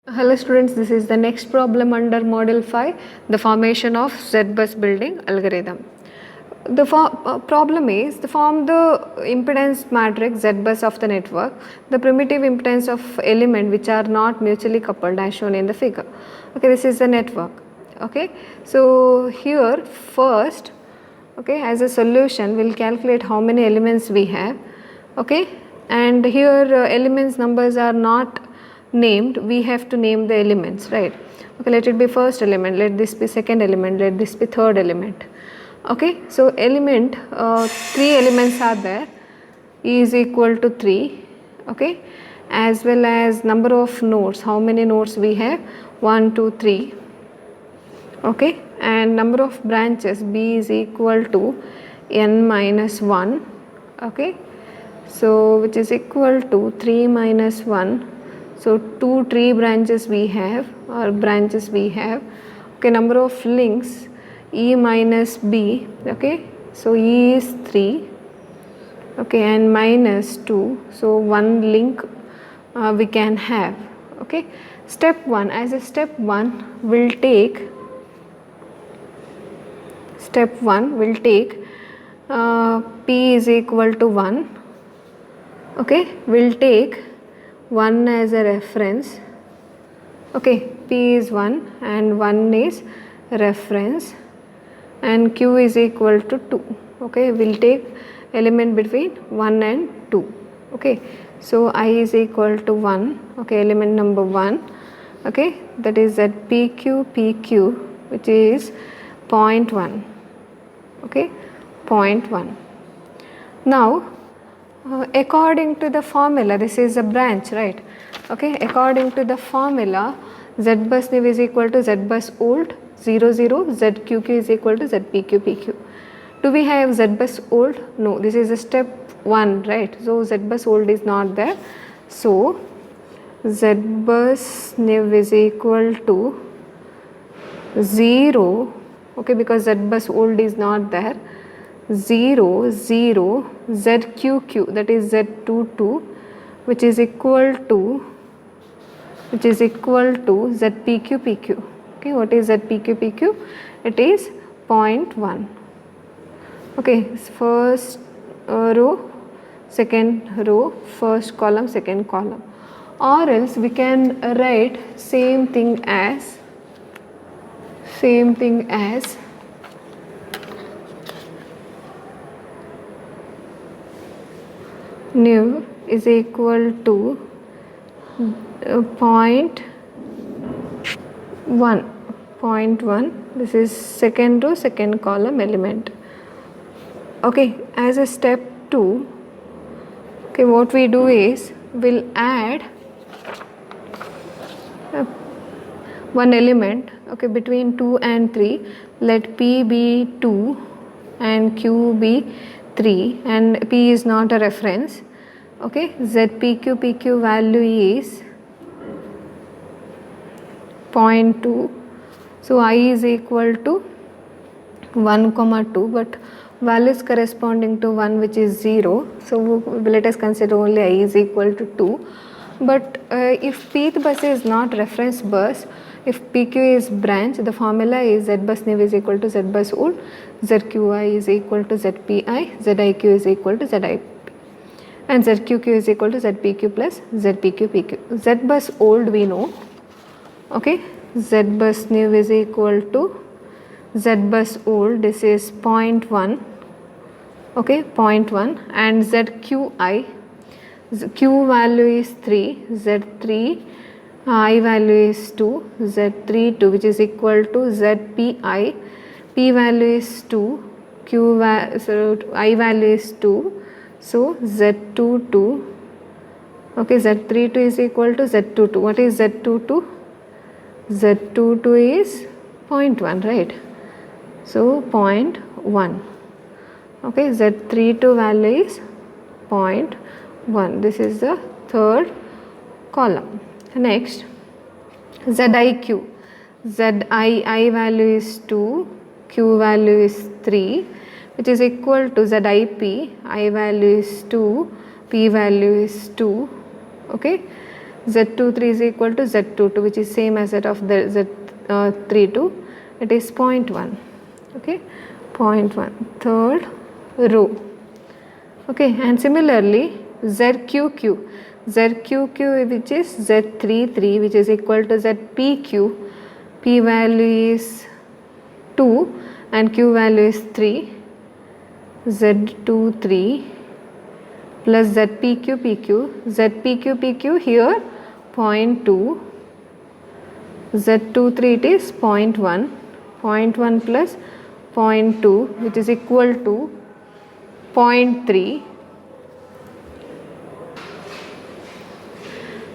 Hello students, this is the next problem under model 5, the formation of Z-bus building algorithm. The problem is to form the impedance matrix Z-bus of the network, the primitive impedance of element which are not mutually coupled as shown in the figure. Okay, this is the network. Okay, so here first, okay, as a solution we'll calculate how many elements we have. Okay, and here elements numbers are not named, we have to name the elements, right? Okay, let it be first element, let this be second element, let this be third element. Okay, so element 3 elements are there, E is equal to 3, okay, as well as number of nodes, how many nodes we have, 1 2 3, okay, and number of branches, B is equal to n minus 1, okay, so which is equal to 3 minus 1. So 2 tree branches we have, or branches we have. Okay, number of links, E minus B, okay, so E is 3, okay, and minus 2, so 1 link we can have. Okay, step 1, as a step 1 will take P is equal to 1, okay, will take 1 as a reference, okay, P is 1 and 1 is reference, and Q is equal to 2, okay, we'll take element between 1 and 2, okay, so I is equal to 1, okay, element number 1, okay, that is at PQ, which is 0.1, okay, 0.1. Now according to the formula, this is a branch, right? Okay, according to the formula, Z bus new is equal to Z bus old 0 0, ZQQ is equal to ZPQ PQ. Do we have Z bus old? No, this is a step 1, right? So Z bus old is not there. So Z bus new is equal to 0, okay, because Z bus old is not there. 0 0 ZQQ, that is Z22, which is equal to ZPQ PQ. Okay, what is ZPQ PQ? It is 0.1. Okay, first row, second row, first column, second column, or else we can write same thing as new is equal to 0.1. This is second row, second column element. Okay, as a step 2, okay, what we do is we'll add one element, okay, between 2 and 3. Let P be 2 and Q be 3, and P is not a reference. Okay, ZPQ PQ value is 0.2. So I is equal to 1, 2, but values corresponding to 1, which is 0. So let us consider only I is equal to 2. But if Pth bus is not reference bus, if PQ is branch, the formula is Z bus new is equal to Z bus old, ZQI is equal to ZPI, ZIQ is equal to ZIP, and ZQQ is equal to ZPQ plus ZPQ PQ. Z bus old we know, okay, Z bus new is equal to Z bus old, this is 0.1, okay, 0.1, and ZQI, Q value is 3, Z3, I value is 2, Z32, which is equal to ZPI, P value is 2, so I value is 2, so Z22, okay, Z32 is equal to Z22. What is Z22? Z22 is 0.1, right? So 0.1, okay, Z32 value is 0.1. This is the third column. Next, ZIQ. I value is 2, Q value is 3, which is equal to ZIP. I value is 2, P value is 2. Okay, Z23 is equal to Z22, which is same as that of the Z32. It is 0.1. Okay, 0.1, third row. Okay, and similarly ZQQ, which is Z33, which is equal to ZPQ. P value is 2 and Q value is 3. Z23 plus ZPQ here 0.2, Z23 it is 0.1, 0.1 plus 0.2, which is equal to 0.3.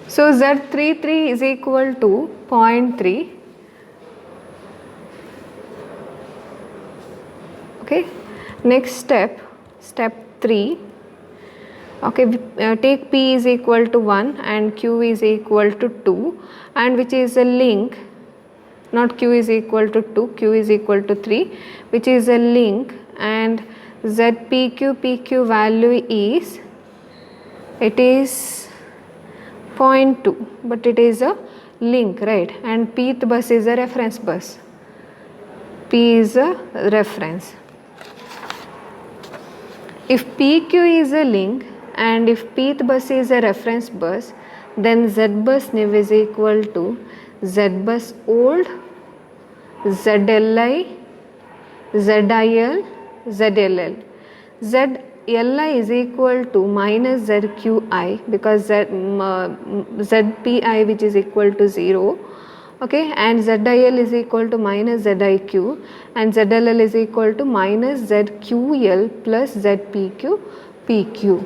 So Z33 is equal to 0.3. Okay, next step 3. Okay, take P is equal to 1 and Q is equal to 2, and which is a link, not Q is equal to 2, Q is equal to 3, which is a link, and PQ value is, it is 0.2, but it is a link, right? And Pth bus is a reference bus. P is a reference. If PQ is a link and if Pth bus is a reference bus, then Z bus new is equal to Z bus old, ZLI, ZIL, ZLL. ZLI is equal to minus ZQI because ZPI, which is equal to 0. Okay, and ZIL is equal to minus ZIQ, and ZLL is equal to minus ZQL plus ZPQ PQ.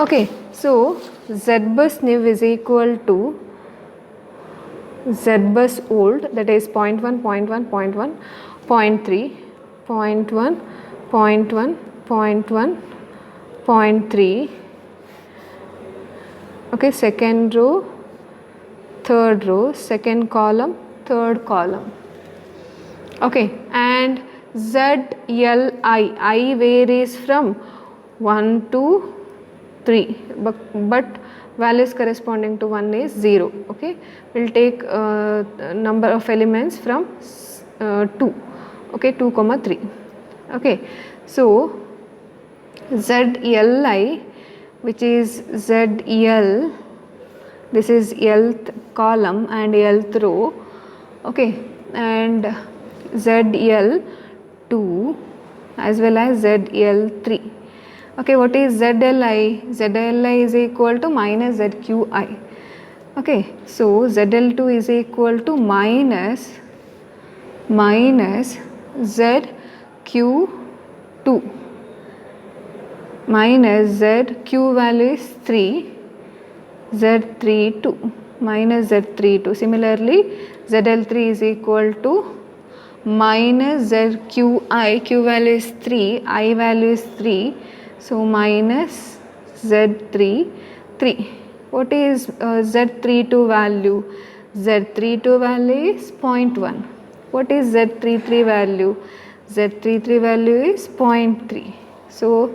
Okay, so Z bus new is equal to Z bus old, that is 0.1, 0.1, 0.1, 0.3, 0.1, 0.1, 0.1, 0.3. Okay, second row, third row, second column, third column. Okay, and ZLI, I varies from 1 to 3, but values corresponding to 1 is 0. Okay, we'll take number of elements from 2. Okay, 2 comma 3. Okay, so ZLI, which is ZL, this is Lth column and Lth row. Okay, and ZL2 as well as ZL3. Okay, what is ZLI? ZLI is equal to minus ZQI. Okay, so ZL2 is equal to minus ZQ2 minus ZQ value is 3, Z32 minus Z32. Similarly, ZL3 is equal to minus ZQI, Q value is 3, I value is 3, so minus Z33. What is Z32 value? Z32 value is 0.1. What is Z33 value? Z33 value is 0.3. So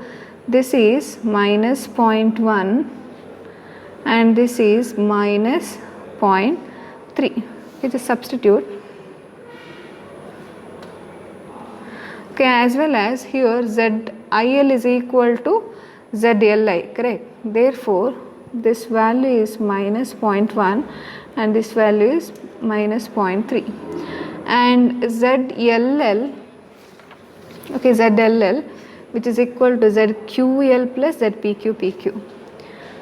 this is minus 0.1 and this is minus 0.3. Okay, just substitute. Okay, as well as here ZIL is equal to ZLI, correct? Therefore, this value is minus 0.1 and this value is minus 0.3. And ZLL, okay, ZLL, which is equal to ZQL plus ZPQ PQ.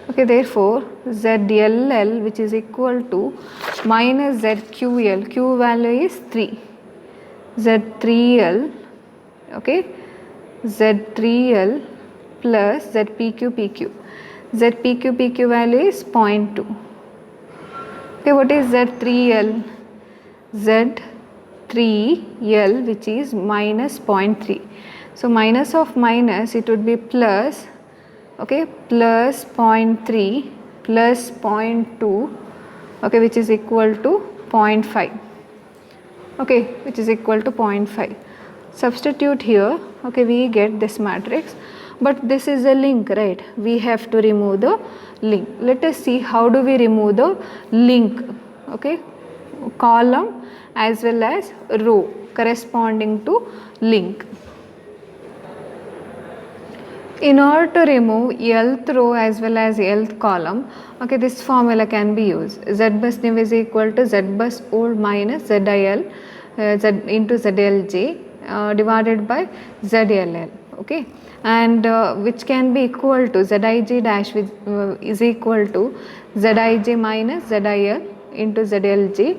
Okay, therefore, ZLL, which is equal to minus ZQL, Q value is 3, Z3L, okay, Z3L plus ZPQ PQ. ZPQ PQ value is 0.2. Okay, what is Z3L? Z3L, which is minus 0.3. So minus of minus, it would be plus, okay, plus 0.3 plus 0.2, okay, which is equal to 0.5, okay, which is equal to 0.5. Substitute here, okay, we get this matrix, but this is a link, right? We have to remove the link. Let us see how do we remove the link, okay, column as well as row corresponding to link. In order to remove lth row as well as lth column, okay, this formula can be used. Z bus new is equal to Z bus old minus ZIL Z into ZLJ divided by ZLL, okay, and which can be equal to Zij dash, which is equal to Zij minus ZIL into ZLJ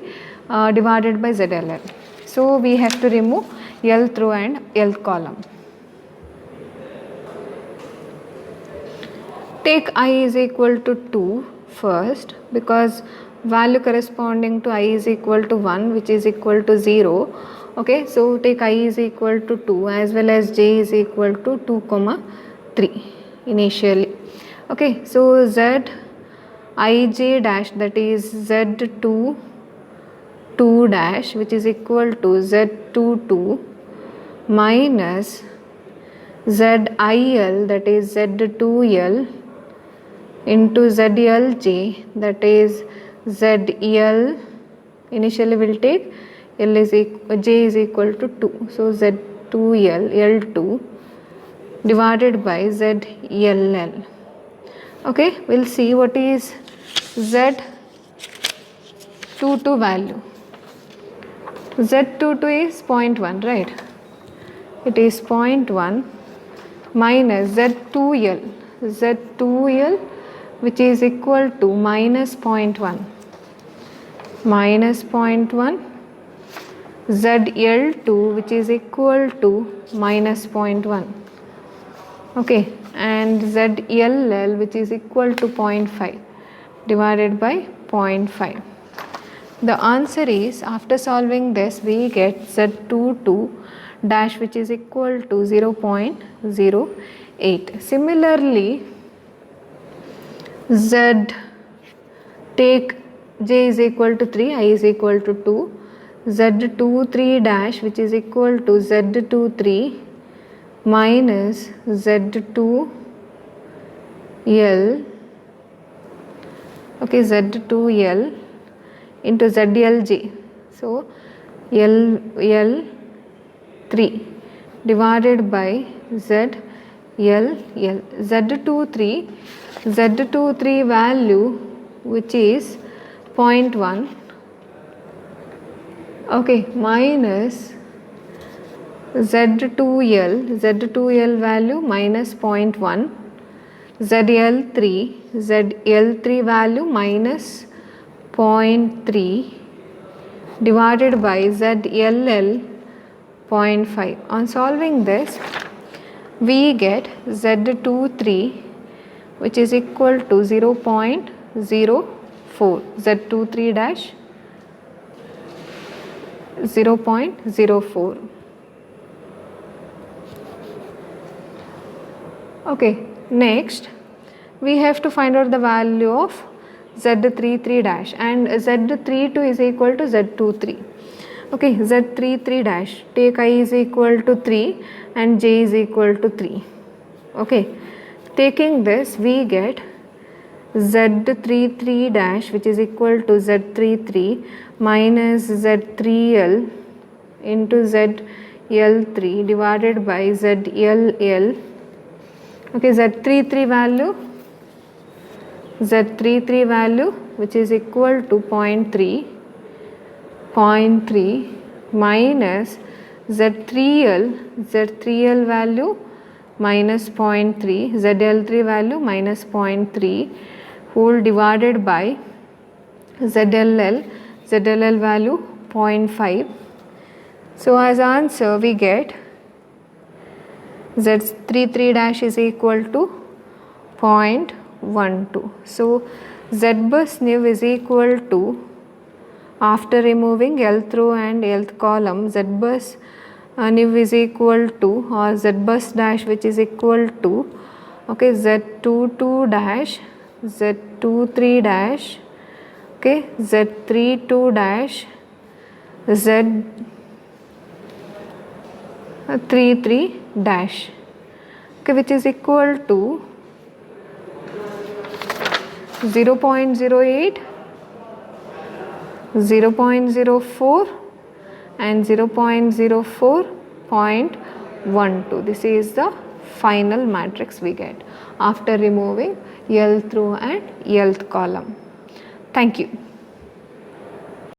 divided by ZLL. So we have to remove lth row and lth column. Take I is equal to 2 first, because value corresponding to I is equal to 1, which is equal to 0. Okay, so take I is equal to 2 as well as j is equal to 2, 3 initially. Okay, so Z ij dash, that is Z2 2 dash, which is equal to Z22 minus ZIL, that is Z2L into ZLJ, that is ZL. Initially we will take L is J is equal to 2, so Z2L L2 divided by ZLL. Okay, we'll see what is Z22 value. Z22 is 0.1, right? It is 0.1 minus Z2L, Z2L, which is equal to minus 0.1, minus 0.1, ZL2, which is equal to minus 0.1, okay, and ZLL, which is equal to 0.5 divided by 0.5. The answer is, after solving this, we get Z22 dash, which is equal to 0.08. Similarly, Z, take j is equal to 3, I is equal to 2, Z23 dash, which is equal to Z23 minus Z2L, okay, Z2L into ZLJ, so LL3 divided by ZLL. Z23 value, which is 0.1, okay, minus Z2L value minus 0.1, ZL3 value minus 0.3 divided by ZLL 0.5. On solving this, we get Z23, which is equal to 0.04, Z23 dash 0.04. Okay, next we have to find out the value of Z33 dash, and Z32 is equal to Z23. Okay, Z33 dash, take I is equal to 3 and j is equal to 3. Okay, taking this, we get Z33 dash, which is equal to Z33 minus Z3L into ZL3 divided by ZLL. Okay, Z33 value, which is equal to 0.3 minus Z3L value minus 0.3, ZL3 value minus 0.3 whole divided by ZLL value 0.5. So as answer we get Z33 dash is equal to 0.12. So Z bus new is equal to, after removing lth row and lth column, Z bus new is equal to, or Z bus dash, which is equal to, okay, Z22 dash Z23 dash, okay, Z32 dash, Z33 dash, okay, which is equal to 0.08, 0.04 and 0.04.12. This is the final matrix we get after removing L through and Lth column. Thank you.